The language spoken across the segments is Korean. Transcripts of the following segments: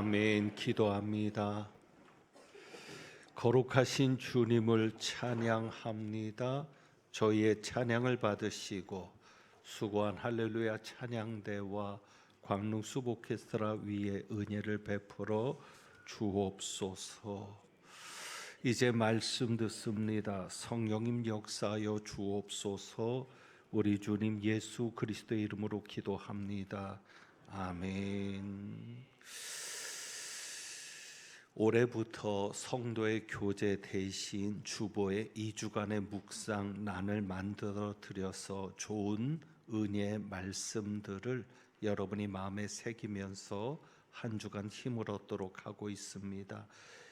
아멘. 기도합니다. 거룩하신 주님을 찬양합니다. 저희의 찬양을 받으시고 수고한 할렐루야 찬양대와 광릉숲 오케스트라 위에 은혜를 베풀어 주옵소서. 이제 말씀 듣습니다. 성령님 역사하여 주옵소서. 우리 주님 예수 그리스도의 이름으로 기도합니다. 아멘. 올해부터 성도의 교제 대신 주보의 2주간의 묵상란을 만들어 드려서 좋은 은혜의 말씀들을 여러분이 마음에 새기면서 한 주간 힘을 얻도록 하고 있습니다.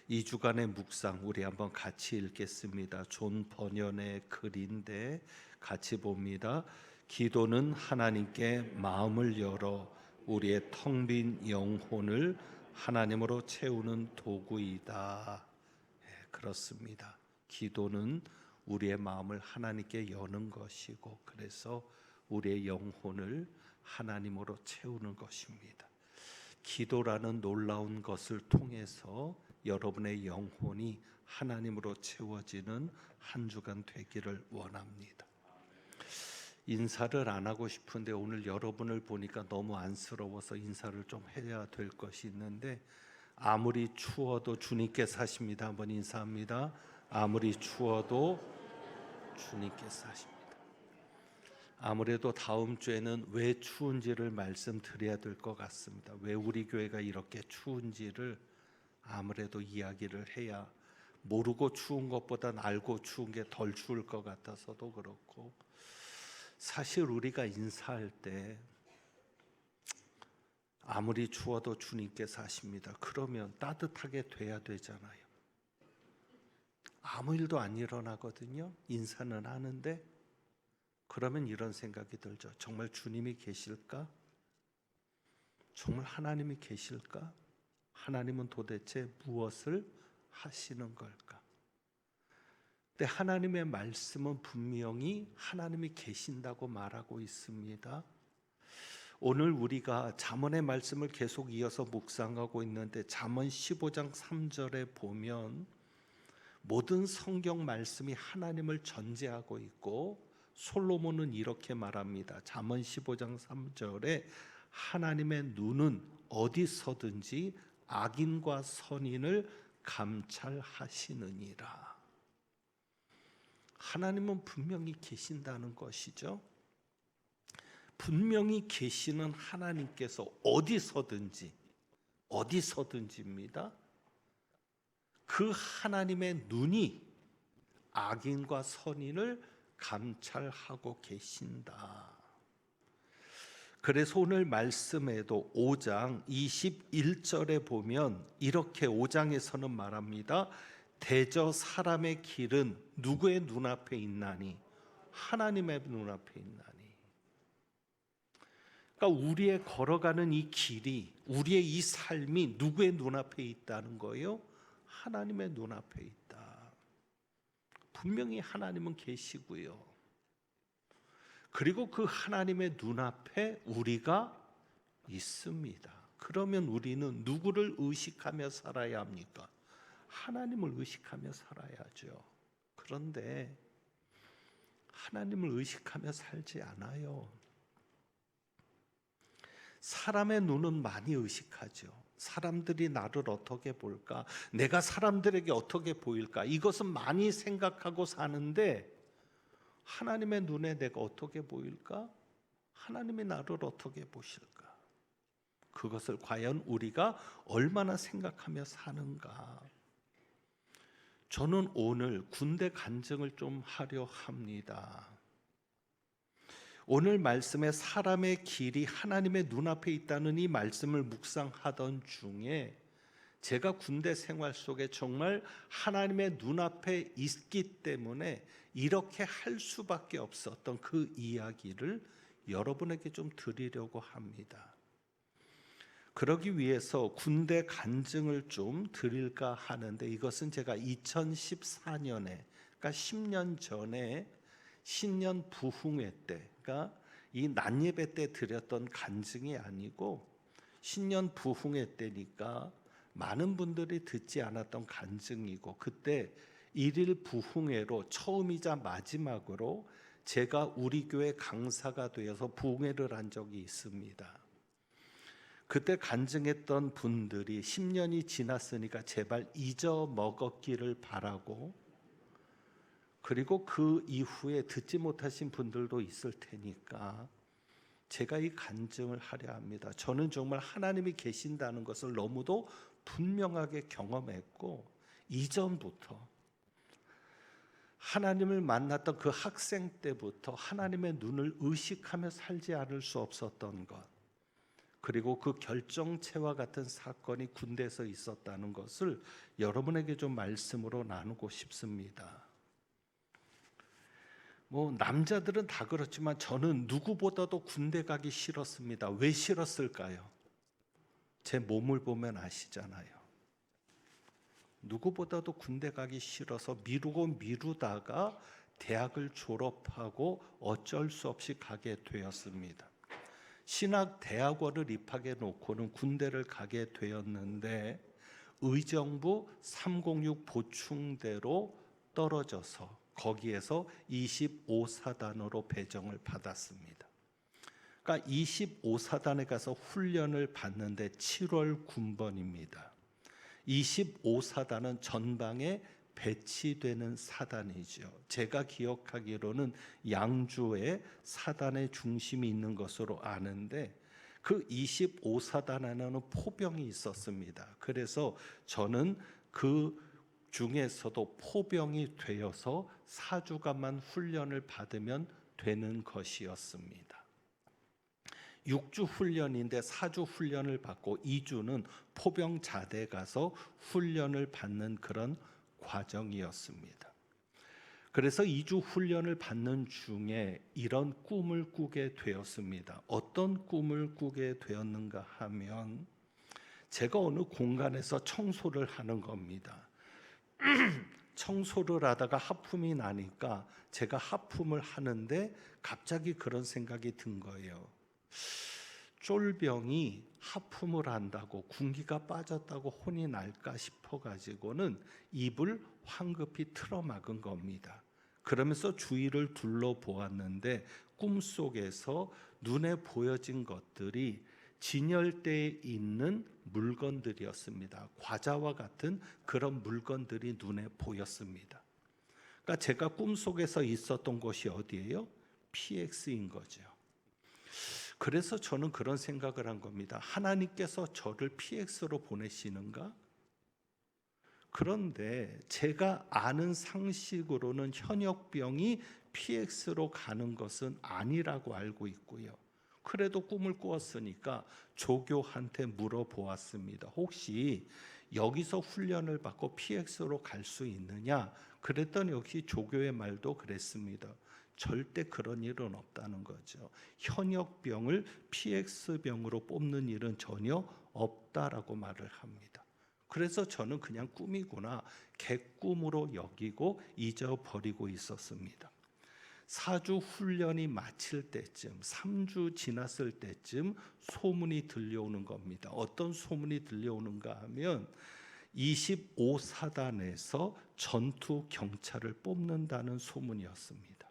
2주간의 묵상 우리 한번 같이 읽겠습니다. 존 버년의 글인데 같이 봅니다. 기도는 하나님께 마음을 열어 우리의 텅 빈 영혼을 하나님으로 채우는 도구이다. 그렇습니다. 기도는 우리의 마음을 하나님께 여는 것이고 그래서 우리의 영혼을 하나님으로 채우는 것입니다. 기도라는 놀라운 것을 통해서 여러분의 영혼이 하나님으로 채워지는 한 주간 되기를 원합니다. 인사를 안 하고 싶은데 오늘 여러분을 보니까 너무 안쓰러워서 인사를 좀 해야 될 것이 있는데, 아무리 추워도 주님께서 하십니다. 한번 인사합니다. 아무리 추워도 주님께서 하십니다. 아무래도 다음 주에는 왜 추운지를 말씀드려야 될 것 같습니다. 왜 우리 교회가 이렇게 추운지를 아무래도 이야기를 해야, 모르고 추운 것보단 알고 추운 게 덜 추울 것 같아서도 그렇고, 사실 우리가 인사할 때 아무리 추워도 주님께서 하십니다. 그러면 따뜻하게 돼야 되잖아요. 아무 일도 안 일어나거든요. 인사는 하는데. 그러면 이런 생각이 들죠. 정말 주님이 계실까? 정말 하나님이 계실까? 하나님은 도대체 무엇을 하시는 걸까? 근데 하나님의 말씀은 분명히 하나님이 계신다고 말하고 있습니다. 오늘 우리가 잠언의 말씀을 계속 이어서 묵상하고 있는데 잠언 15장 3절에 보면 모든 성경 말씀이 하나님을 전제하고 있고, 솔로몬은 이렇게 말합니다. 잠언 15장 3절에 하나님의 눈은 어디서든지 악인과 선인을 감찰하시느니라. 하나님은 분명히 계신다는 것이죠. 분명히 계시는 하나님께서 어디서든지입니다. 그 하나님의 눈이 악인과 선인을 감찰하고 계신다. 그래서 오늘 말씀에도 5장 21절에 보면 이렇게 5장에서는 말합니다. 대저 사람의 길은 누구의 눈앞에 있나니? 하나님의 눈앞에 있나니. 그러니까 우리의 걸어가는 이 길이, 우리의 이 삶이 누구의 눈앞에 있다는 거예요? 하나님의 눈앞에 있다. 분명히 하나님은 계시고요. 그리고 그 하나님의 눈앞에 우리가 있습니다. 그러면 우리는 누구를 의식하며 살아야 합니까? 하나님을 의식하며 살아야죠. 그런데 하나님을 의식하며 살지 않아요. 사람의 눈은 많이 의식하죠. 사람들이 나를 어떻게 볼까? 내가 사람들에게 어떻게 보일까? 이것은 많이 생각하고 사는데, 하나님의 눈에 내가 어떻게 보일까? 하나님이 나를 어떻게 보실까? 그것을 과연 우리가 얼마나 생각하며 사는가? 저는 오늘 군대 간증을 좀 하려 합니다. 오늘 말씀에 사람의 길이 하나님의 눈앞에 있다는 이 말씀을 묵상하던 중에 제가 군대 생활 속에 정말 하나님의 눈앞에 있기 때문에 이렇게 할 수밖에 없었던 그 이야기를 여러분에게 좀 드리려고 합니다. 그러기 위해서 군대 간증을 좀 드릴까 하는데, 이것은 제가 2014년에, 그러니까 10년 전에 신년 부흥회 때, 그러니까 이 난예배 때 드렸던 간증이 아니고 신년 부흥회 때니까 많은 분들이 듣지 않았던 간증이고, 그때 일일 부흥회로 처음이자 마지막으로 제가 우리 교회 강사가 되어서 부흥회를 한 적이 있습니다. 그때 간증했던 분들이 10년이 지났으니까 제발 잊어먹었기를 바라고, 그리고 그 이후에 듣지 못하신 분들도 있을 테니까 제가 이 간증을 하려 합니다. 저는 정말 하나님이 계신다는 것을 너무도 분명하게 경험했고, 이전부터 하나님을 만났던 그 학생 때부터 하나님의 눈을 의식하며 살지 않을 수 없었던 것, 그리고 그 결정체와 같은 사건이 군대에서 있었다는 것을 여러분에게 좀 말씀으로 나누고 싶습니다. 남자들은 다 그렇지만 저는 누구보다도 군대 가기 싫었습니다. 왜 싫었을까요? 제 몸을 보면 아시잖아요. 누구보다도 군대 가기 싫어서 미루다가 대학을 졸업하고 어쩔 수 없이 가게 되었습니다. 신학대학원을 입학해 놓고는 군대를 가게 되었는데, 의정부 306 보충대로 떨어져서 거기에서 25사단으로 배정을 받았습니다. 그러니까 25사단에 가서 훈련을 받는데 7월 군번입니다. 25사단은 전방에 배치되는 사단이죠. 제가 기억하기로는 양주에 사단의 중심이 있는 것으로 아는데, 그 25사단 안에는 포병이 있었습니다. 그래서 저는 그 중에서도 포병이 되어서 4주간만 훈련을 받으면 되는 것이었습니다. 6주 훈련인데 4주 훈련을 받고 2주는 포병 자대 가서 훈련을 받는 그런 과정이었습니다. 그래서 2주 훈련을 받는 중에 이런 꿈을 꾸게 되었습니다. 어떤 꿈을 꾸게 되었는가 하면, 제가 어느 공간에서 청소를 하는 겁니다. 청소를 하다가 하품이 나니까 제가 하품을 하는데 갑자기 그런 생각이 든 거예요. 쫄병이 하품을 한다고 군기가 빠졌다고 혼이 날까 싶어가지고는 입을 황급히 틀어막은 겁니다. 그러면서 주위를 둘러보았는데 꿈속에서 눈에 보여진 것들이 진열대에 있는 물건들이었습니다. 과자와 같은 그런 물건들이 눈에 보였습니다. 그러니까 제가 꿈속에서 있었던 곳이 어디예요? PX인 거죠. 그래서 저는 그런 생각을 한 겁니다. 하나님께서 저를 PX로 보내시는가? 그런데 제가 아는 상식으로는 현역병이 PX로 가는 것은 아니라고 알고 있고요. 그래도 꿈을 꾸었으니까 조교한테 물어보았습니다. 혹시 여기서 훈련을 받고 PX로 갈 수 있느냐? 그랬더니 역시 조교의 말도 그랬습니다. 절대 그런 일은 없다는 거죠. 현역병을 PX병으로 뽑는 일은 전혀 없다라고 말을 합니다. 그래서 저는 그냥 꿈이구나, 개꿈으로 여기고 잊어버리고 있었습니다. 4주 훈련이 마칠 때쯤, 3주 지났을 때쯤 소문이 들려오는 겁니다. 어떤 소문이 들려오는가 하면 25사단에서 전투 경찰을 뽑는다는 소문이었습니다.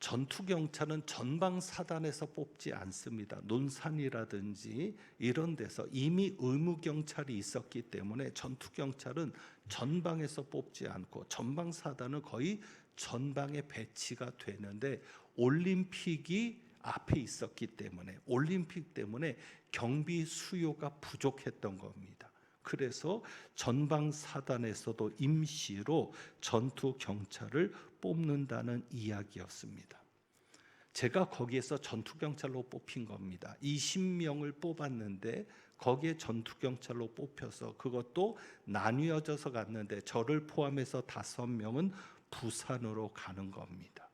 전투 경찰은 전방 사단에서 뽑지 않습니다. 논산이라든지 이런 데서 이미 의무 경찰이 있었기 때문에 전투 경찰은 전방에서 뽑지 않고, 전방 사단은 거의 전방에 배치가 되는데, 올림픽이 앞에 있었기 때문에, 올림픽 때문에 경비 수요가 부족했던 겁니다. 그래서 전방 사단에서도 임시로 전투 경찰을 뽑는다는 이야기였습니다. 제가 거기에서 전투 경찰로 뽑힌 겁니다. 20명을 뽑았는데 거기에 전투 경찰로 뽑혀서, 그것도 나뉘어져서 갔는데 저를 포함해서 5명은 부산으로 가는 겁니다.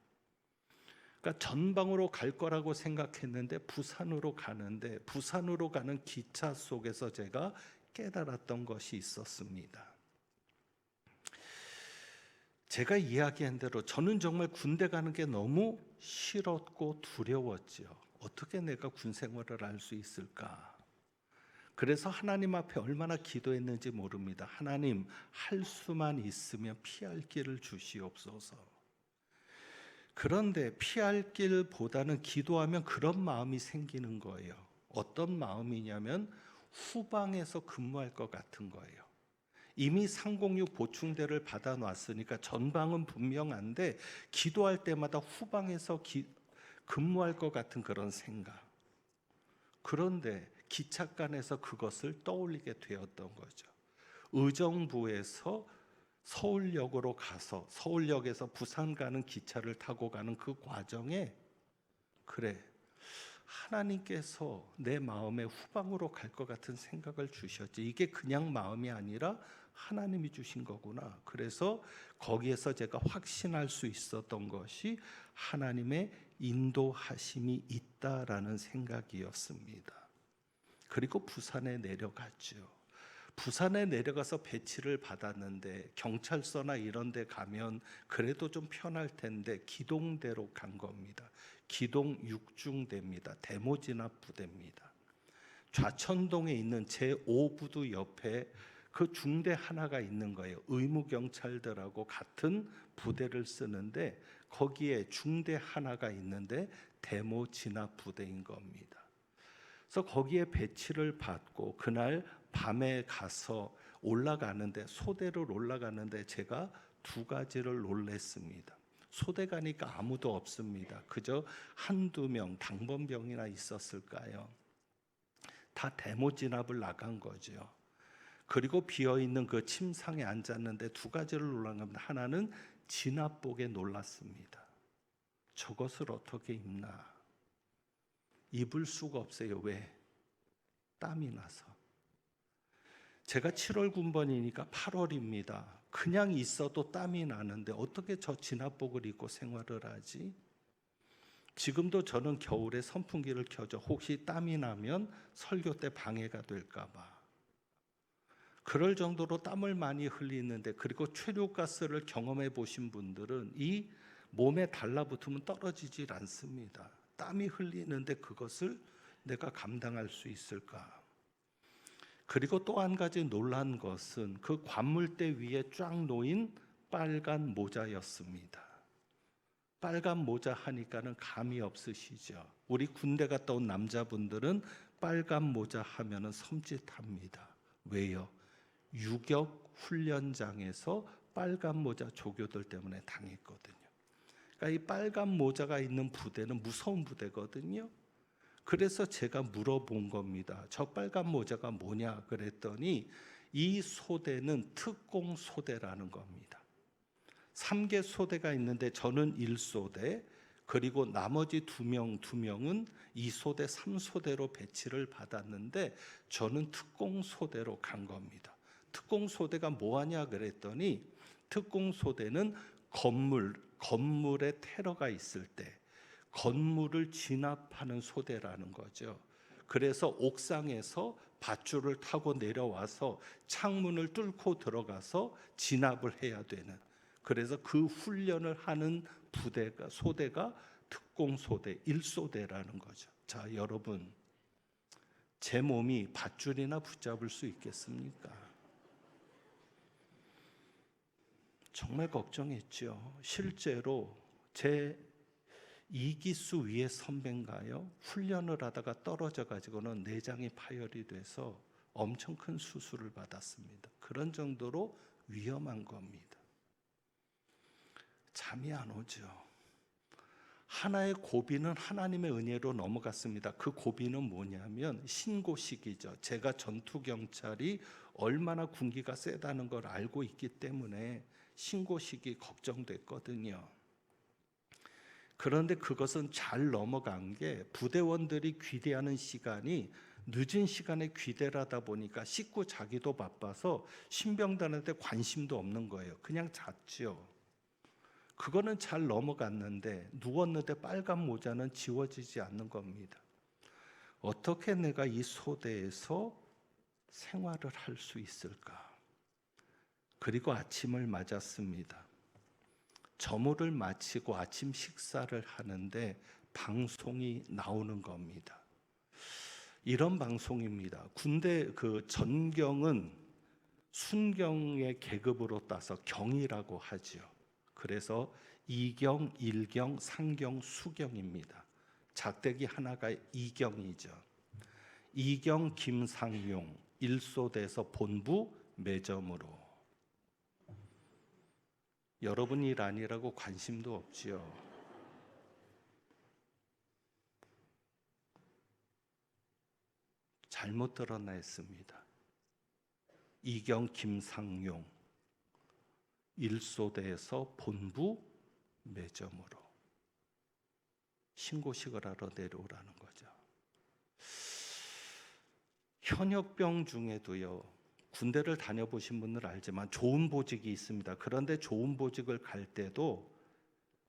그러니까 전방으로 갈 거라고 생각했는데 부산으로 가는데, 부산으로 가는 기차 속에서 제가 깨달았던 것이 있었습니다. 제가 이야기한 대로 저는 정말 군대 가는 게 너무 싫었고 두려웠죠. 어떻게 내가 군 생활을 할 수 있을까? 그래서 하나님 앞에 얼마나 기도했는지 모릅니다. 하나님, 할 수만 있으면 피할 길을 주시옵소서. 그런데 피할 길보다는 기도하면 그런 마음이 생기는 거예요. 어떤 마음이냐면 후방에서 근무할 것 같은 거예요. 이미 306 보충대를 받아놨으니까 전방은 분명한데 기도할 때마다 후방에서 근무할 것 같은 그런 생각. 그런데 기착간에서 그것을 떠올리게 되었던 거죠. 의정부에서 서울역으로 가서 서울역에서 부산 가는 기차를 타고 가는 그 과정에 그래, 하나님께서 내 마음의 후방으로 갈 것 같은 생각을 주셨지. 이게 그냥 마음이 아니라 하나님이 주신 거구나. 그래서 거기에서 제가 확신할 수 있었던 것이 하나님의 인도하심이 있다라는 생각이었습니다. 그리고 부산에 내려갔죠. 부산에 내려가서 배치를 받았는데 경찰서나 이런 데 가면 그래도 좀 편할 텐데 기동대로 간 겁니다. 기동 6중대입니다. 대모진압 부대입니다. 좌천동에 있는 제5부두 옆에 그 중대 하나가 있는 거예요. 의무경찰들하고 같은 부대를 쓰는데 거기에 중대 하나가 있는데 대모진압 부대인 겁니다. 그래서 거기에 배치를 받고 그날 밤에 가서 올라가는데 소대를 올라가는데 제가 두 가지를 놀랬습니다. 소대 가니까 아무도 없습니다. 그저 한두 명 당번병이나 있었을까요? 다 대모 진압을 나간 거죠. 그리고 비어있는 그 침상에 앉았는데 두 가지를 놀란 겁니다. 하나는 진압복에 놀랐습니다. 저것을 어떻게 입나? 입을 수가 없어요. 왜? 땀이 나서. 제가 7월 군번이니까 8월입니다. 그냥 있어도 땀이 나는데 어떻게 저 진압복을 입고 생활을 하지? 지금도 저는 겨울에 선풍기를 켜죠. 혹시 땀이 나면 설교 때 방해가 될까 봐. 그럴 정도로 땀을 많이 흘리는데, 그리고 최루가스를 경험해 보신 분들은 이 몸에 달라붙으면 떨어지질 않습니다. 땀이 흘리는데 그것을 내가 감당할 수 있을까? 그리고 또 한 가지 놀란 것은 그 관물대 위에 쫙 놓인 빨간 모자였습니다. 빨간 모자 하니까는 감이 없으시죠? 우리 군대 갔다 온 남자분들은 빨간 모자 하면은 섬찟합니다. 왜요? 유격 훈련장에서 빨간 모자 조교들 때문에 당했거든요. 그러니까 이 빨간 모자가 있는 부대는 무서운 부대거든요. 그래서 제가 물어본 겁니다. 저 빨간 모자가 뭐냐 그랬더니 이 소대는 특공 소대라는 겁니다. 3개 소대가 있는데 저는 1소대, 그리고 나머지 두 명은 2소대, 3소대로 배치를 받았는데 저는 특공 소대로 간 겁니다. 특공 소대가 뭐하냐 그랬더니 특공 소대는 건물에 테러가 있을 때 건물을 진압하는 소대라는 거죠. 그래서 옥상에서 밧줄을 타고 내려와서 창문을 뚫고 들어가서 진압을 해야 되는, 그래서 그 훈련을 하는 소대가 특공소대 1소대라는 거죠. 자, 여러분, 제 몸이 밧줄이나 붙잡을 수 있겠습니까? 정말 걱정했죠. 실제로 제 2기수 위에 선배인가요? 훈련을 하다가 떨어져 가지고는 내장이 파열이 돼서 엄청 큰 수술을 받았습니다. 그런 정도로 위험한 겁니다. 잠이 안 오죠. 하나의 고비는 하나님의 은혜로 넘어갔습니다. 그 고비는 뭐냐면 신고식이죠. 제가 전투경찰이 얼마나 군기가 세다는 걸 알고 있기 때문에 신고식이 걱정됐거든요. 그런데 그것은 잘 넘어간 게 부대원들이 귀대하는 시간이 늦은 시간에 귀대를 하다 보니까 씻고 자기도 바빠서 신병단한테 관심도 없는 거예요. 그냥 잤죠. 그거는 잘 넘어갔는데 누웠는데 빨간 모자는 지워지지 않는 겁니다. 어떻게 내가 이 소대에서 생활을 할 수 있을까? 그리고 아침을 맞았습니다. 점호를 마치고 아침 식사를 하는데 방송이 나오는 겁니다. 이런 방송입니다. 군대 그 전경은 순경의 계급으로 따서 경이라고 하죠. 그래서 이경, 일경, 상경, 수경입니다. 작대기 하나가 이경이죠. 이경 김상용 일소대에서 본부 매점으로. 여러분 일 아니라고 관심도 없지요. 잘못 들었나 했습니다. 이경 김상용 일소대에서 본부 매점으로 신고식을 하러 내려오라는 거죠. 현역병 중에도요, 군대를 다녀보신 분들 알지만 좋은 보직이 있습니다. 그런데 좋은 보직을 갈 때도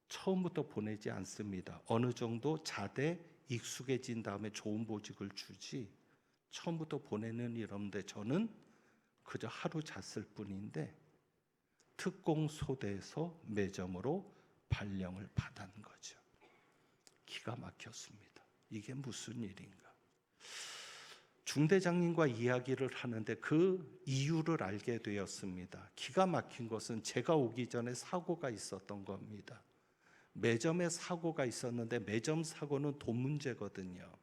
처음부터 보내지 않습니다. 어느 정도 자대 익숙해진 다음에 좋은 보직을 주지 처음부터 보내는 이런데 저는 그저 하루 잤을 뿐인데 특공소대에서 매점으로 발령을 받은 거죠. 기가 막혔습니다. 이게 무슨 일인가? 중대장님과 이야기를 하는데 그 이유를 알게 되었습니다. 기가 막힌 것은 제가 오기 전에 사고가 있었던 겁니다. 매점에 사고가 있었는데 매점 사고는 돈 문제거든요.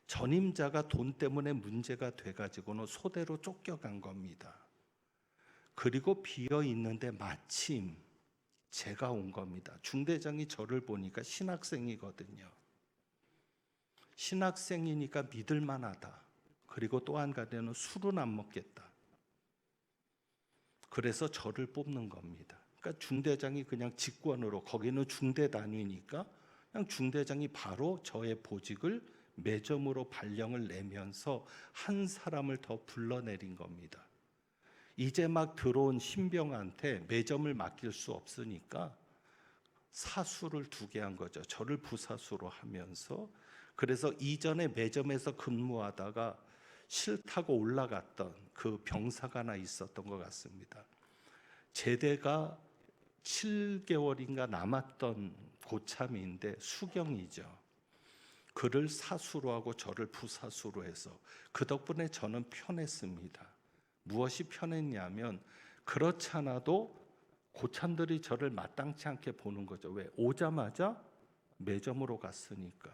전임자가 돈 때문에 문제가 돼가지고는 소대로 쫓겨간 겁니다. 그리고 비어 있는데 마침 제가 온 겁니다. 중대장이 저를 보니까 신학생이거든요. 신학생이니까 믿을 만하다. 그리고 또 한 가지는 술은 안 먹겠다. 그래서 저를 뽑는 겁니다. 그러니까 중대장이 그냥 직권으로, 거기는 중대 단위니까 그냥 중대장이 바로 저의 보직을 매점으로 발령을 내면서 한 사람을 더 불러내린 겁니다. 이제 막 들어온 신병한테 매점을 맡길 수 없으니까 사수를 2개 한 거죠. 저를 부사수로 하면서. 그래서 이전에 매점에서 근무하다가 싫다고 올라갔던 그 병사가 하나 있었던 것 같습니다. 제대가 7개월인가 남았던 고참인데 수경이죠. 그를 사수로 하고 저를 부사수로 해서 그 덕분에 저는 편했습니다. 무엇이 편했냐면 그렇지 않아도 고참들이 저를 마땅치 않게 보는 거죠. 왜? 오자마자 매점으로 갔으니까.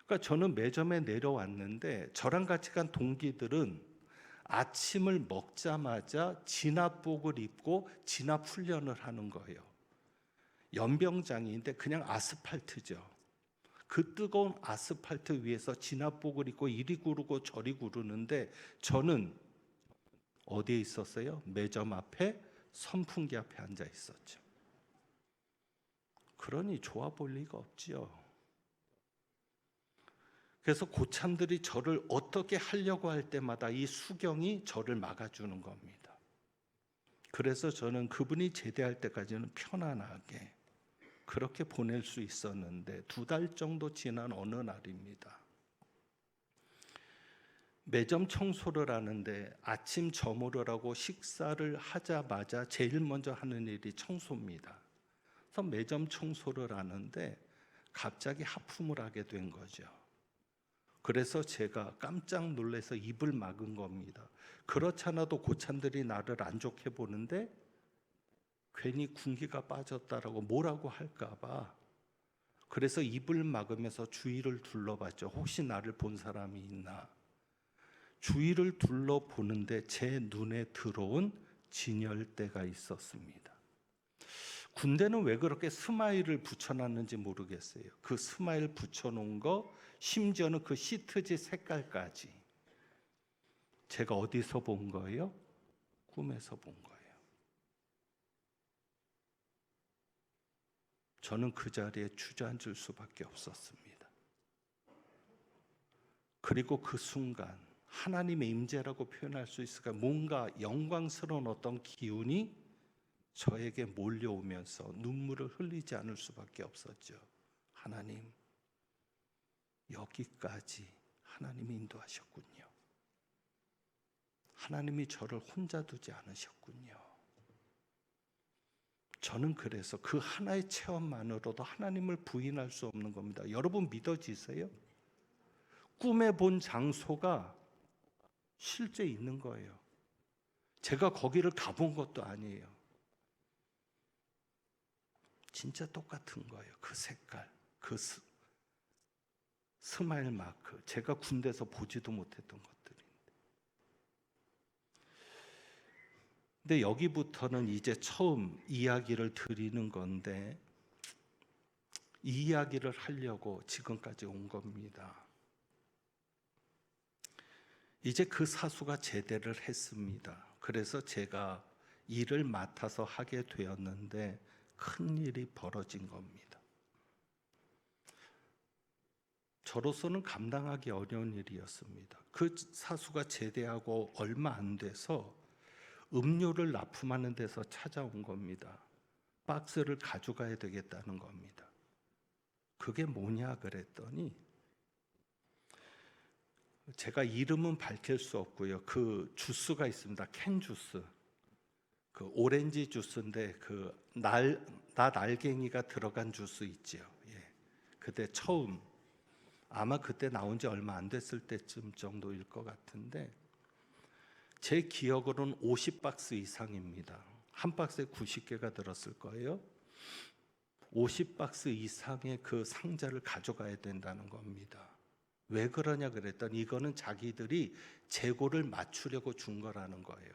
그러니까 저는 매점에 내려왔는데 저랑 같이 간 동기들은 아침을 먹자마자 진압복을 입고 진압 훈련을 하는 거예요. 연병장인데 그냥 아스팔트죠. 그 뜨거운 아스팔트 위에서 진압복을 입고 이리 구르고 저리 구르는데 저는 어디에 있었어요? 매점 앞에 선풍기 앞에 앉아 있었죠. 그러니 좋아 보일 리가 없지요. 그래서 고참들이 저를 어떻게 하려고 할 때마다 이 수경이 저를 막아주는 겁니다. 그래서 저는 그분이 제대할 때까지는 편안하게 그렇게 보낼 수 있었는데 2달 정도 지난 어느 날입니다. 매점 청소를 하는데 아침 저물을 하고 식사를 하자마자 제일 먼저 하는 일이 청소입니다. 그래서 매점 청소를 하는데 갑자기 하품을 하게 된 거죠. 그래서 제가 깜짝 놀라서 입을 막은 겁니다. 그렇지 않아도 고참들이 나를 안 좋게 보는데 괜히 군기가 빠졌다라고 뭐라고 할까 봐. 그래서 입을 막으면서 주위를 둘러봤죠. 혹시 나를 본 사람이 있나. 주위를 둘러보는데 제 눈에 들어온 진열대가 있었습니다. 군대는 왜 그렇게 스마일을 붙여놨는지 모르겠어요. 그 스마일 붙여놓은 거, 심지어는 그 시트지 색깔까지. 제가 어디서 본 거예요? 꿈에서 본 거예요. 저는 그 자리에 주저앉을 수밖에 없었습니다. 그리고 그 순간 하나님의 임재라고 표현할 수 있을까? 뭔가 영광스러운 어떤 기운이 저에게 몰려오면서 눈물을 흘리지 않을 수밖에 없었죠. 하나님, 여기까지 하나님이 인도하셨군요. 하나님이 저를 혼자 두지 않으셨군요. 저는 그래서 그 하나의 체험만으로도 하나님을 부인할 수 없는 겁니다. 여러분 믿어지세요? 꿈에 본 장소가 실제 있는 거예요. 제가 거기를 가본 것도 아니에요. 진짜 똑같은 거예요. 그 색깔, 그 스마일 마크. 제가 군대에서 보지도 못했던 것들인데. 근데 여기부터는 이제 처음 이야기를 드리는 건데, 이 이야기를 하려고 지금까지 온 겁니다. 이제 그 사수가 제대를 했습니다. 그래서 제가 일을 맡아서 하게 되었는데 큰 일이 벌어진 겁니다. 저로서는 감당하기 어려운 일이었습니다. 그 사수가 제대하고 얼마 안 돼서 음료를 납품하는 데서 찾아온 겁니다. 박스를 가져가야 되겠다는 겁니다. 그게 뭐냐 그랬더니, 제가 이름은 밝힐 수 없고요. 그 주스가 있습니다. 캔 주스. 그 오렌지 주스인데 그 날갱이가 들어간 주스 있죠. 예. 그때 처음, 아마 그때 나온 지 얼마 안 됐을 때쯤 정도일 것 같은데, 제 기억으로는 50박스 이상입니다. 한 박스에 90개가 들었을 거예요. 50박스 이상의 그 상자를 가져가야 된다는 겁니다. 왜 그러냐 그랬더니 이거는 자기들이 재고를 맞추려고 준 거라는 거예요.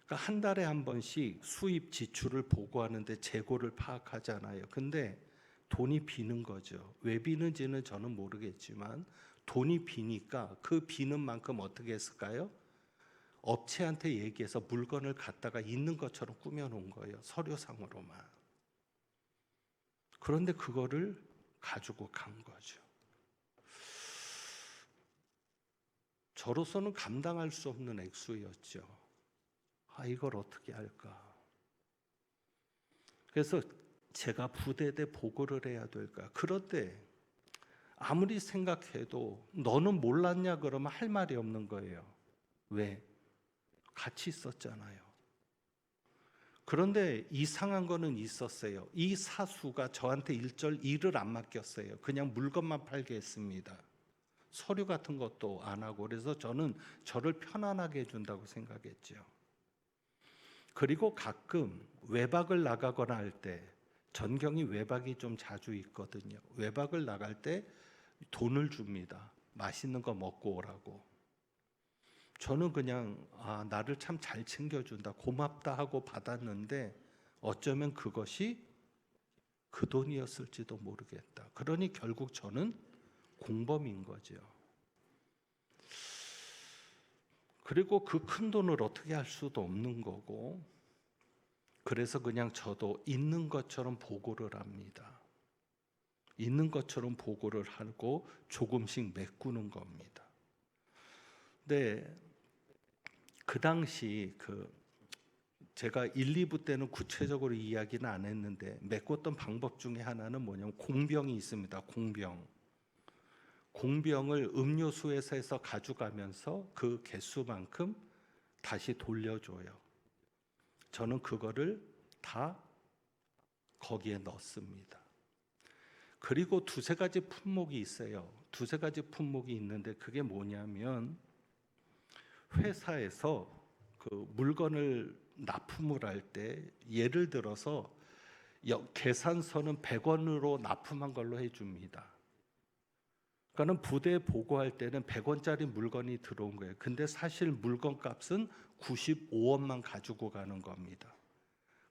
그러니까 한 달에 한 번씩 수입 지출을 보고하는데 재고를 파악하잖아요. 근데 돈이 비는 거죠. 왜 비는지는 저는 모르겠지만 돈이 비니까 그 비는 만큼 어떻게 했을까요? 업체한테 얘기해서 물건을 갖다가 있는 것처럼 꾸며놓은 거예요. 서류상으로만. 그런데 그거를 가지고 간 거죠. 저로서는 감당할 수 없는 액수였죠. 이걸 어떻게 할까? 그래서 제가 부대에 보고를 해야 될까? 그런데 아무리 생각해도 너는 몰랐냐 그러면 할 말이 없는 거예요. 왜? 같이 있었잖아요. 그런데 이상한 거는 있었어요. 이 사수가 저한테 일절 일을 안 맡겼어요. 그냥 물건만 팔게 했습니다. 서류 같은 것도 안 하고. 그래서 저는 저를 편안하게 해준다고 생각했죠. 그리고 가끔 외박을 나가거나 할 때, 전경이 외박이 좀 자주 있거든요. 외박을 나갈 때 돈을 줍니다. 맛있는 거 먹고 오라고. 저는 그냥 나를 참 잘 챙겨준다, 고맙다 하고 받았는데 어쩌면 그것이 그 돈이었을지도 모르겠다. 그러니 결국 저는 공범인 거죠. 그리고 그 큰 돈을 어떻게 할 수도 없는 거고, 그래서 그냥 저도 있는 것처럼 보고를 합니다. 있는 것처럼 보고를 하고 조금씩 메꾸는 겁니다. 근데 그 당시 제가 1, 2부 때는 구체적으로 이야기는 안 했는데 메꿨던 방법 중에 하나는 뭐냐면 공병이 있습니다. 공병을 음료수 회사에서 가져가면서 그 개수만큼 다시 돌려줘요. 저는 그거를 다 거기에 넣습니다. 그리고 두세 가지 품목이 있어요. 두세 가지 품목이 있는데 그게 뭐냐면, 회사에서 그 물건을 납품을 할 때 예를 들어서 계산서는 100원으로 납품한 걸로 해줍니다. 그러니까 부대에 보고할 때는 100원짜리 물건이 들어온 거예요. 근데 사실 물건 값은 95원만 가지고 가는 겁니다.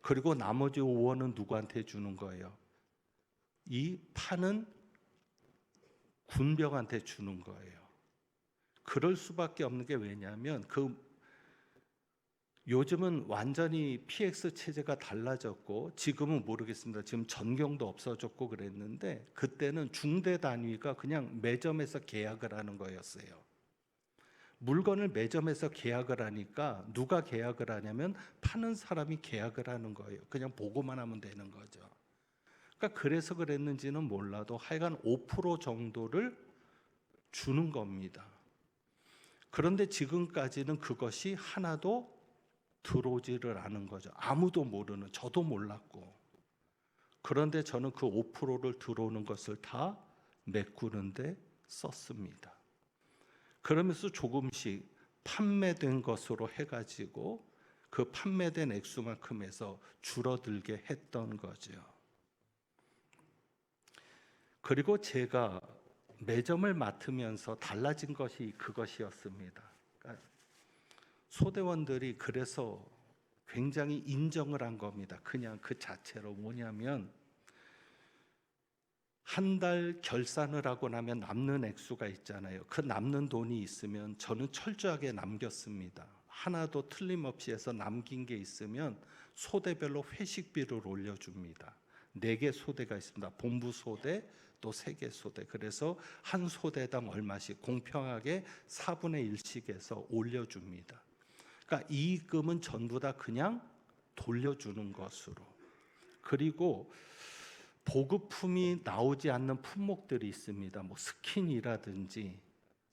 그리고 나머지 5원은 누구한테 주는 거예요? 이 파는 군병한테 주는 거예요. 그럴 수밖에 없는 게 왜냐하면 요즘은 완전히 PX 체제가 달라졌고, 지금은 모르겠습니다. 지금 전경도 없어졌고 그랬는데, 그때는 중대 단위가 그냥 매점에서 계약을 하는 거였어요. 물건을 매점에서 계약을 하니까 누가 계약을 하냐면 파는 사람이 계약을 하는 거예요. 그냥 보고만 하면 되는 거죠. 그러니까 그래서 그랬는지는 몰라도 하여간 5% 정도를 주는 겁니다. 그런데 지금까지는 그것이 하나도 들어오지를 않은 거죠. 아무도 모르는, 저도 몰랐고. 그런데 저는 그 5%를 들어오는 것을 다 메꾸는데 썼습니다. 그러면서 조금씩 판매된 것으로 해가지고 그 판매된 액수만큼 해서 줄어들게 했던 거죠. 그리고 제가 매점을 맡으면서 달라진 것이 그것이었습니다. 그러니까 소대원들이 그래서 굉장히 인정을 한 겁니다. 그냥 그 자체로. 뭐냐면 한 달 결산을 하고 나면 남는 액수가 있잖아요. 그 남는 돈이 있으면 저는 철저하게 남겼습니다. 하나도 틀림없이 해서 남긴 게 있으면 소대별로 회식비를 올려줍니다. 4개 소대가 있습니다. 본부 소대, 또 3개 소대. 그래서 한 소대당 얼마씩 공평하게 4분의 1씩 해서 올려줍니다. 그러니까 이익금은 전부 다 그냥 돌려주는 것으로. 그리고 보급품이 나오지 않는 품목들이 있습니다. 뭐 스킨이라든지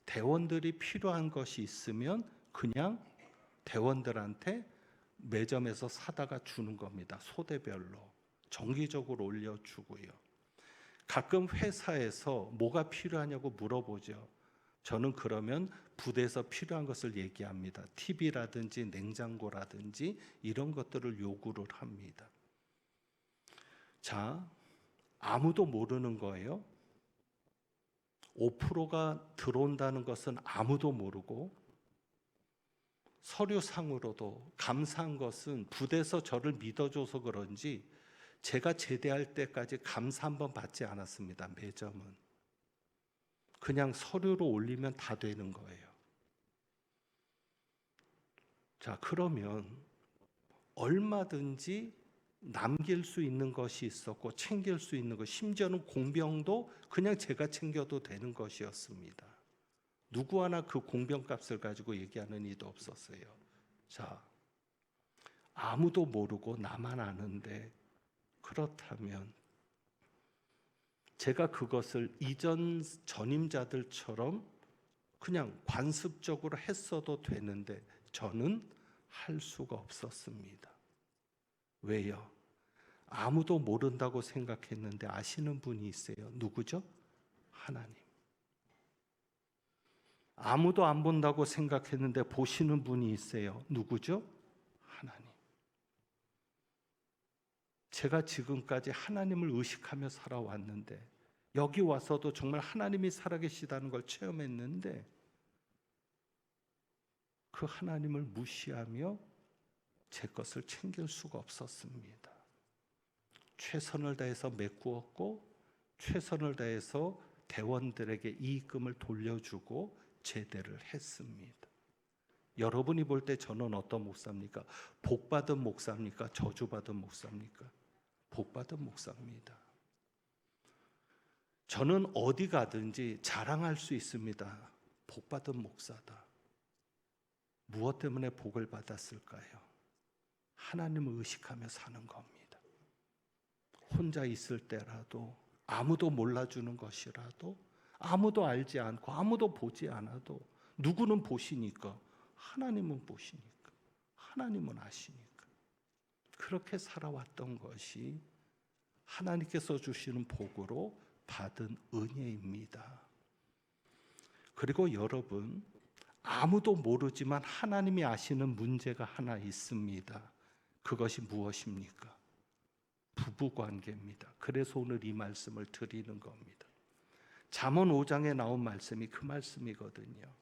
대원들이 필요한 것이 있으면 그냥 대원들한테 매점에서 사다가 주는 겁니다. 소대별로 정기적으로 올려주고요. 가끔 회사에서 뭐가 필요하냐고 물어보죠. 저는 그러면 부대에서 필요한 것을 얘기합니다. TV라든지 냉장고라든지 이런 것들을 요구를 합니다. 자, 아무도 모르는 거예요. 5%가 들어온다는 것은 아무도 모르고, 서류상으로도 감사한 것은 부대에서 저를 믿어줘서 그런지 제가 제대할 때까지 감사 한번 받지 않았습니다. 매점은 그냥 서류로 올리면 다 되는 거예요. 자, 그러면 얼마든지 남길 수 있는 것이 있었고 챙길 수 있는 것, 심지어는 공병도 그냥 제가 챙겨도 되는 것이었습니다. 누구 하나 그 공병값을 가지고 얘기하는 이도 없었어요. 자, 아무도 모르고 나만 아는데, 그렇다면 제가 그것을 이전 전임자들처럼 그냥 관습적으로 했어도 되는데 저는 할 수가 없었습니다. 왜요? 아무도 모른다고 생각했는데 아시는 분이 있어요. 누구죠? 하나님. 아무도 안 본다고 생각했는데 보시는 분이 있어요. 누구죠? 하나님. 제가 지금까지 하나님을 의식하며 살아왔는데, 여기 와서도 정말 하나님이 살아계시다는 걸 체험했는데, 그 하나님을 무시하며 제 것을 챙길 수가 없었습니다. 최선을 다해서 메꾸었고, 최선을 다해서 대원들에게 이익금을 돌려주고 제대를 했습니다. 여러분이 볼 때 저는 어떤 목사입니까? 복받은 목사입니까? 저주받은 목사입니까? 복받은 목사입니다. 저는 어디 가든지 자랑할 수 있습니다. 복받은 목사다. 무엇 때문에 복을 받았을까요? 하나님을 의식하며 사는 겁니다. 혼자 있을 때라도, 아무도 몰라주는 것이라도, 아무도 알지 않고 아무도 보지 않아도 누구는 보시니까, 하나님은 보시니까, 하나님은 아시니까, 그렇게 살아왔던 것이 하나님께서 주시는 복으로 받은 은혜입니다. 그리고 여러분, 아무도 모르지만 하나님이 아시는 문제가 하나 있습니다. 그것이 무엇입니까? 부부관계입니다. 그래서 오늘 이 말씀을 드리는 겁니다. 잠언 5장에 나온 말씀이 그 말씀이거든요.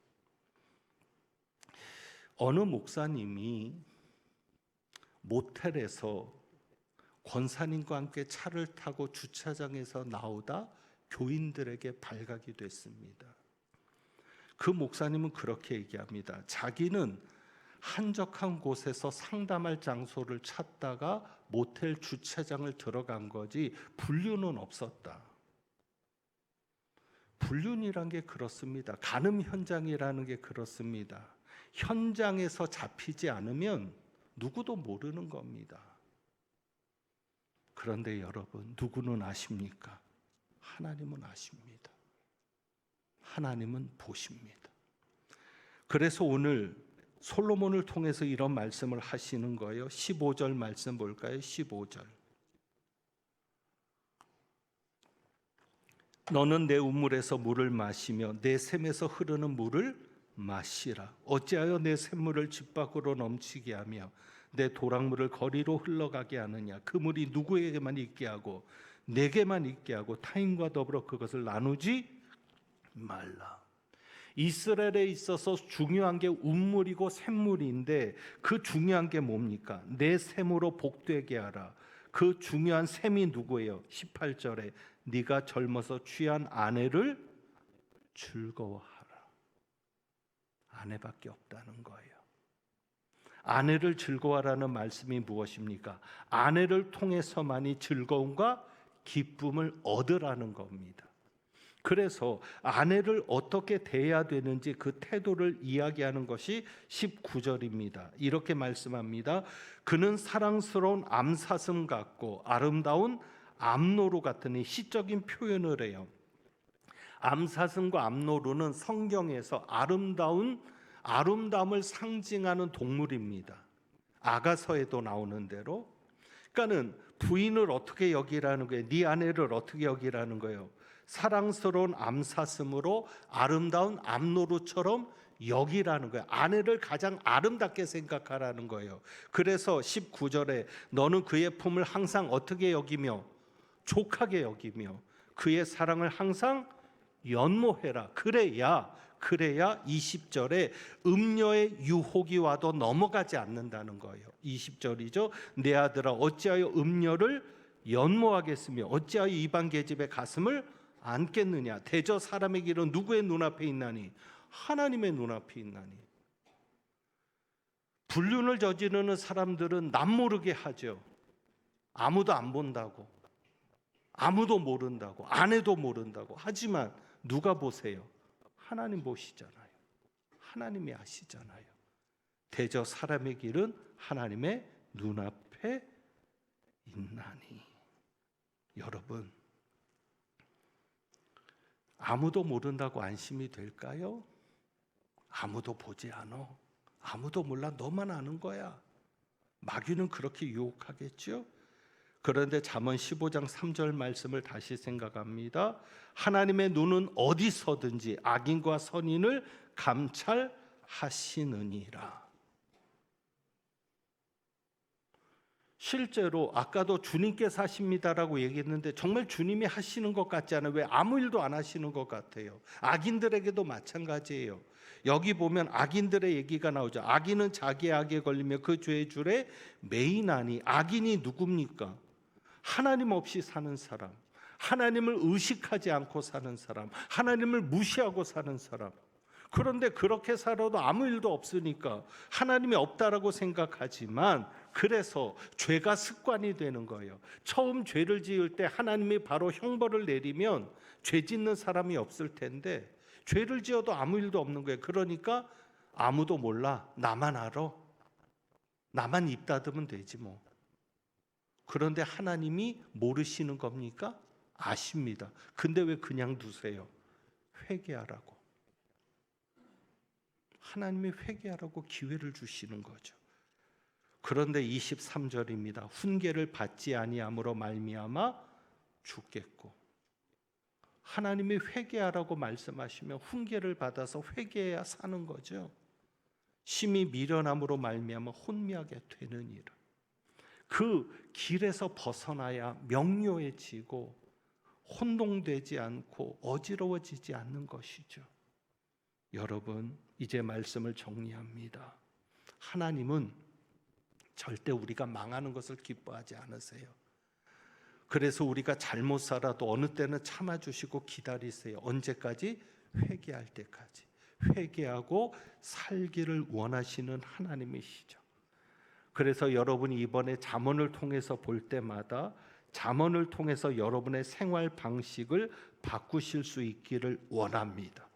어느 목사님이 모텔에서 권사님과 함께 차를 타고 주차장에서 나오다 교인들에게 발각이 됐습니다. 그 목사님은 그렇게 얘기합니다. 자기는 한적한 곳에서 상담할 장소를 찾다가 모텔 주차장을 들어간 거지 불륜은 없었다. 불륜이란 게 그렇습니다. 간음 현장이라는 게 그렇습니다. 현장에서 잡히지 않으면 누구도 모르는 겁니다. 그런데 여러분, 누구는 아십니까? 하나님은 아십니다. 하나님은 보십니다. 그래서 오늘 솔로몬을 통해서 이런 말씀을 하시는 거예요. 15절 말씀 볼까요? 15절. 너는 내 우물에서 물을 마시며 내 샘에서 흐르는 물을 마시라. 어찌하여 내 샘물을 집 밖으로 넘치게 하며 내 도랑물을 거리로 흘러가게 하느냐. 그 물이 누구에게만 있게 하고 내게만 있게 하고 타인과 더불어 그것을 나누지 말라. 이스라엘에 있어서 중요한 게 운물이고 샘물인데 그 중요한 게 뭡니까? 내 샘으로 복되게 하라. 그 중요한 샘이 누구예요? 18절에 네가 젊어서 취한 아내를 즐거워하라. 아내밖에 없다는 거예요. 아내를 즐거워하라는 말씀이 무엇입니까? 아내를 통해서만이 즐거움과 기쁨을 얻으라는 겁니다. 그래서 아내를 어떻게 대해야 되는지 그 태도를 이야기하는 것이 19절입니다. 이렇게 말씀합니다. 그는 사랑스러운 암사슴 같고 아름다운 암노루 같으니 시적인 표현을 해요. 암사슴과 암노루는 성경에서 아름다움을 상징하는 동물입니다. 아가서에도 나오는 대로. 그러니까는 부인을 어떻게 여기라는 거예요? 네 아내를 어떻게 여기라는 거예요? 사랑스러운 암사슴으로 아름다운 암노루처럼 여기라는 거예요. 아내를 가장 아름답게 생각하라는 거예요. 그래서 19절에 너는 그의 품을 항상 어떻게 여기며 족하게 여기며 그의 사랑을 항상 연모해라. 그래야 20절에 음녀의 유혹이 와도 넘어가지 않는다는 거예요. 20절이죠. 내 아들아 어찌하여 음녀를 연모하겠으며 어찌하여 이방 계집의 가슴을 안겠느냐. 대저 사람의 길은 누구의 눈앞에 있나니? 하나님의 눈앞에 있나니. 불륜을 저지르는 사람들은 남 모르게 하죠. 아무도 안 본다고, 아무도 모른다고, 아내도 모른다고. 하지만 누가 보세요? 하나님 보시잖아요. 하나님이 아시잖아요. 대저 사람의 길은 하나님의 눈앞에 있나니. 여러분, 아무도 모른다고 안심이 될까요? 아무도 보지 않아. 아무도 몰라. 너만 아는 거야. 마귀는 그렇게 유혹하겠죠? 그런데 잠언 15장 3절 말씀을 다시 생각합니다. 하나님의 눈은 어디서든지 악인과 선인을 감찰하시느니라. 실제로 아까도 주님께서 하십니다라고 얘기했는데 정말 주님이 하시는 것 같지 않아요? 왜 아무 일도 안 하시는 것 같아요? 악인들에게도 마찬가지예요. 여기 보면 악인들의 얘기가 나오죠. 악인은 자기의 악에 걸리며 그 죄의 줄에 매이나니. 악인이 누굽니까? 하나님 없이 사는 사람, 하나님을 의식하지 않고 사는 사람, 하나님을 무시하고 사는 사람. 그런데 그렇게 살아도 아무 일도 없으니까 하나님이 없다라고 생각하지만, 그래서 죄가 습관이 되는 거예요. 처음 죄를 지을 때 하나님이 바로 형벌을 내리면 죄 짓는 사람이 없을 텐데 죄를 지어도 아무 일도 없는 거예요. 그러니까 아무도 몰라, 나만 알아, 나만 입 닫으면 되지 뭐. 그런데 하나님이 모르시는 겁니까? 아십니다. 근데 왜 그냥 두세요? 회개하라고. 하나님이 회개하라고 기회를 주시는 거죠. 그런데 23절입니다. 훈계를 받지 아니함으로 말미암아 죽겠고. 하나님이 회개하라고 말씀하시면 훈계를 받아서 회개해야 사는 거죠. 심히 미련함으로 말미암아 혼미하게 되느니라. 그 길에서 벗어나야 명료해지고 혼동되지 않고 어지러워지지 않는 것이죠. 여러분, 이제 말씀을 정리합니다. 하나님은 절대 우리가 망하는 것을 기뻐하지 않으세요. 그래서 우리가 잘못 살아도 어느 때는 참아주시고 기다리세요. 언제까지? 회개할 때까지. 회개하고 살기를 원하시는 하나님이시죠. 그래서 여러분이 이번에 잠언을 통해서 볼 때마다 잠언을 통해서 여러분의 생활 방식을 바꾸실 수 있기를 원합니다.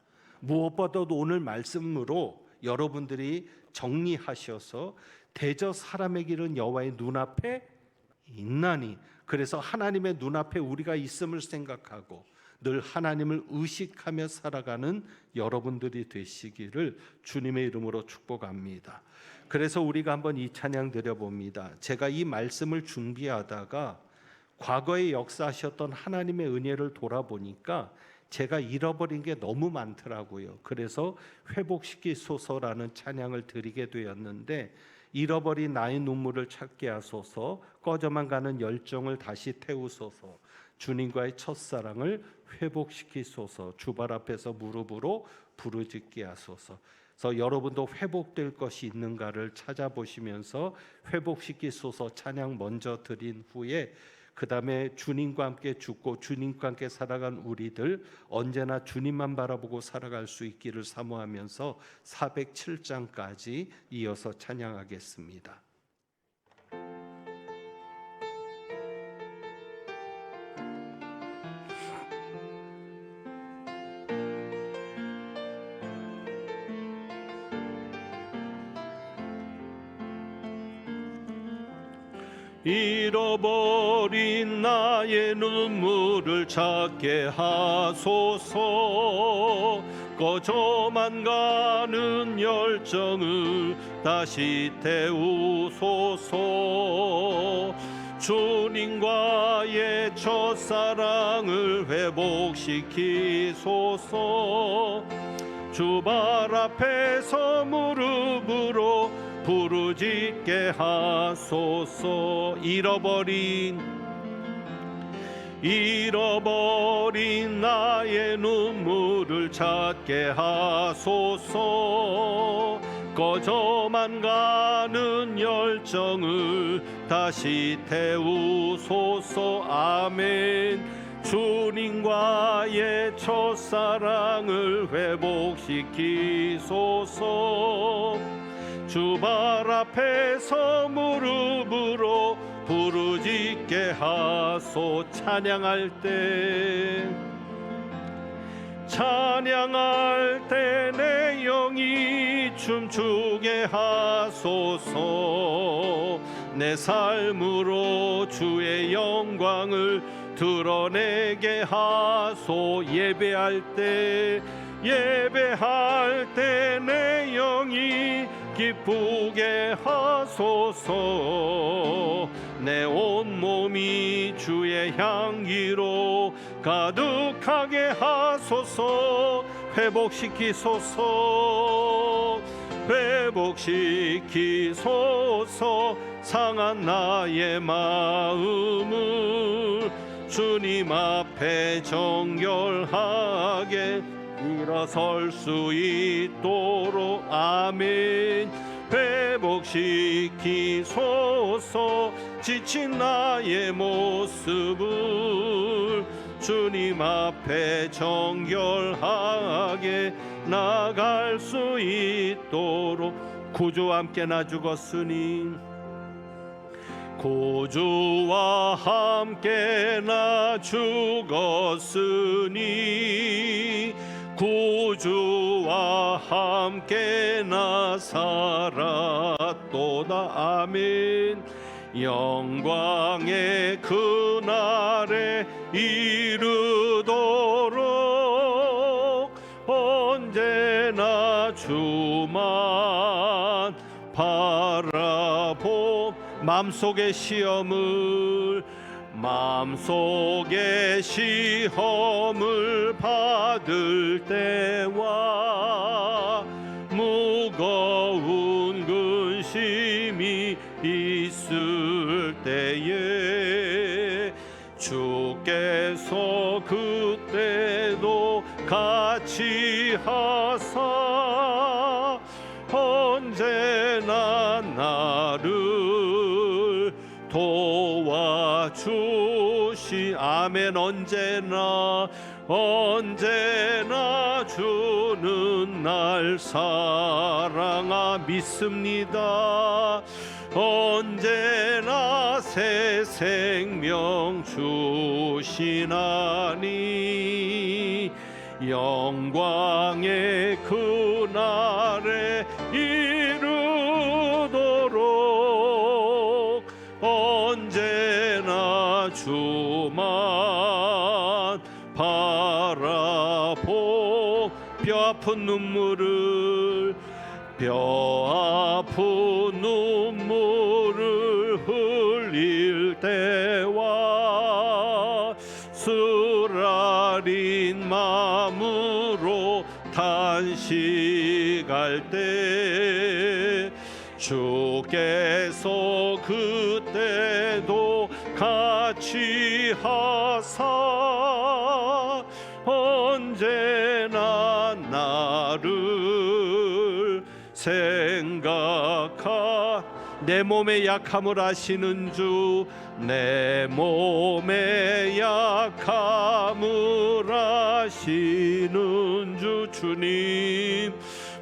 무엇보다도 오늘 말씀으로 여러분들이 정리하셔서 대저 사람의 길은 여호와의 눈앞에 있나니, 그래서 하나님의 눈앞에 우리가 있음을 생각하고 늘 하나님을 의식하며 살아가는 여러분들이 되시기를 주님의 이름으로 축복합니다. 그래서 우리가 한번 이 찬양 드려봅니다. 제가 이 말씀을 준비하다가 과거에 역사하셨던 하나님의 은혜를 돌아보니까 제가 잃어버린 게 너무 많더라고요. 그래서 회복시키소서라는 찬양을 드리게 되었는데, 잃어버린 나의 눈물을 찾게 하소서, 꺼져만 가는 열정을 다시 태우소서, 주님과의 첫사랑을 회복시키소서, 주발 앞에서 무릎으로 부르짖게 하소서. 그래서 여러분도 회복될 것이 있는가를 찾아보시면서 회복시키소서 찬양 먼저 드린 후에, 그 다음에 주님과 함께 죽고 주님과 함께 살아간 우리들 언제나 주님만 바라보고 살아갈 수 있기를 사모하면서 407장까지 이어서 찬양하겠습니다. 잃어버린 나의 눈물을 찾게 하소서, 꺼져만 가는 열정을 다시 태우소서, 주님과의 첫사랑을 회복시키소서, 주발 앞에서 무릎으로 부르짖게 하소서. 잃어버린 나의 눈물을 찾게 하소서, 꺼져만 가는 열정을 다시 태우소서. 아멘. 주님과의 첫사랑을 회복시키소서, 주발 앞에서 무릎으로 부르짖게 하소. 찬양할 때 내 영이 춤추게 하소서, 내 삶으로 주의 영광을 드러내게 하소. 예배할 때 내 영이 기쁘게 하소서, 내 온몸이 주의 향기로 가득하게 하소서. 회복시키소서 상한 나의 마음을 주님 앞에 정결하게 일어설 수 있도록. 아멘. 회복시키소서 지친 나의 모습을 주님 앞에 정결하게 나갈 수 있도록. 구주와 함께 나 죽었으니, 구주와 함께 나 죽었으니, 구주와 함께 나 살았도다. 아멘. 영광의 그날에 이르도록 언제나 주만 바라보. 마음속의 시험을 받을 때와 무거운 근심이 있을 때에 주께서 그때도 같이 하사 언제나 나를 도와주시. 아멘. 언제나 주는 날 사랑하 믿습니다. 언제나 새 생명 주시나니, 영광의 그날에 이르도록 언제나 주만 바라보. 뼈 아픈 눈물을 흘릴 때와 같이 갈 때 주께서 그때도 같이 하사 언제나 나를 생각하 내 몸의 약함을 아시는 주 내 몸의 약함을 아시는 주 주님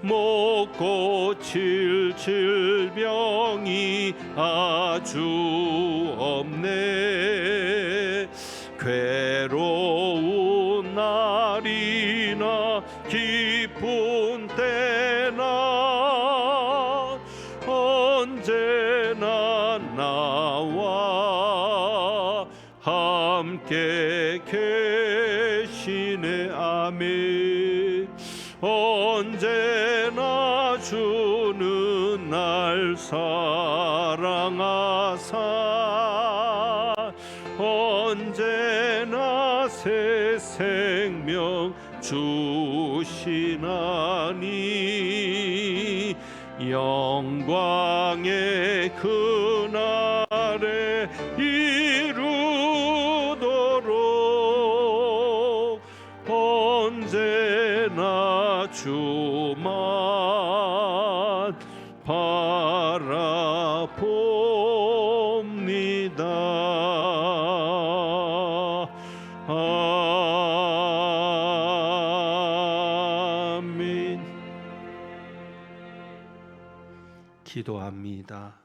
못 고칠 질병이 아주 없네 괴로운 날이나 기쁜 때나 언제나 나와 함께 계시네 아멘 언제나 주는 날 사랑하사 언제나 새 생명 주시나니 영광의 그날에 이루도록 언제나 주만 바라봅니다. 아멘. 기도합니다.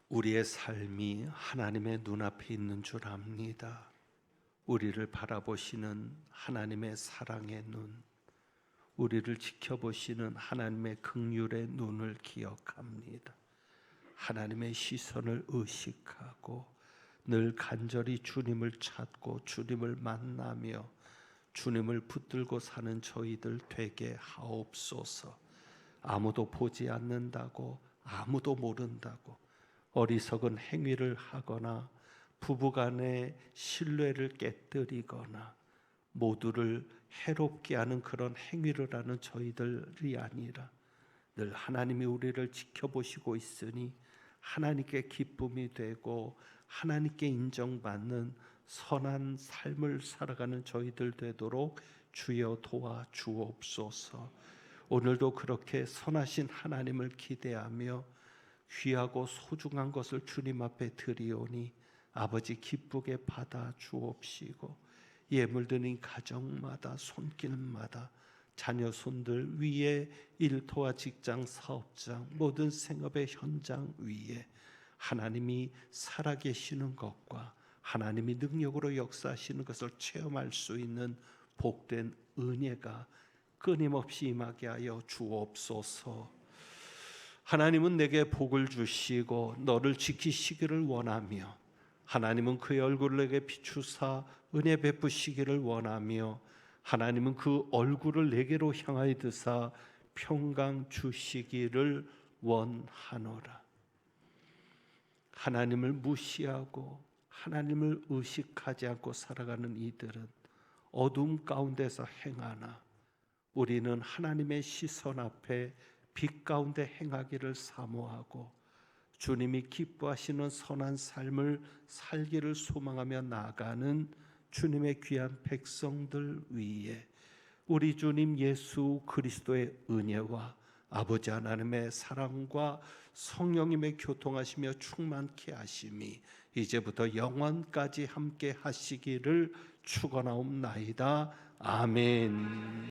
우리의 삶이 하나님의 눈앞에 있는 줄 압니다. 우리를 바라보시는 하나님의 사랑의 눈, 우리를 지켜보시는 하나님의 긍휼의 눈을 기억합니다. 하나님의 시선을 의식하고 늘 간절히 주님을 찾고 주님을 만나며 주님을 붙들고 사는 저희들 되게 하옵소서. 아무도 보지 않는다고 아무도 모른다고 어리석은 행위를 하거나 부부간의 신뢰를 깨뜨리거나 모두를 해롭게 하는 그런 행위를 하는 저희들이 아니라 늘 하나님이 우리를 지켜보시고 있으니 하나님께 기쁨이 되고 하나님께 인정받는 선한 삶을 살아가는 저희들 되도록 주여 도와 주옵소서. 오늘도 그렇게 선하신 하나님을 기대하며 귀하고 소중한 것을 주님 앞에 드리오니 아버지 기쁘게 받아 주옵시고 예물 드린 가정마다 손길마다 자녀 손들 위에 일터와 직장 사업장 모든 생업의 현장 위에 하나님이 살아계시는 것과 하나님이 능력으로 역사하시는 것을 체험할 수 있는 복된 은혜가 끊임없이 임하게 하여 주옵소서. 하나님은 내게 복을 주시고 너를 지키시기를 원하며 하나님은 그의 얼굴을 내게 비추사 은혜 베푸시기를 원하며 하나님은 그 얼굴을 내게로 향하여 드사 평강 주시기를 원하노라. 하나님을 무시하고 하나님을 의식하지 않고 살아가는 이들은 어둠 가운데서 행하나 우리는 하나님의 시선 앞에 빛 가운데 행하기를 사모하고 주님이 기뻐하시는 선한 삶을 살기를 소망하며 나아가는 주님의 귀한 백성들 위에 우리 주님 예수 그리스도의 은혜와 아버지 하나님의 사랑과 성령님의 교통하시며 충만케 하심이 이제부터 영원까지 함께 하시기를 축원하옵나이다. 아멘.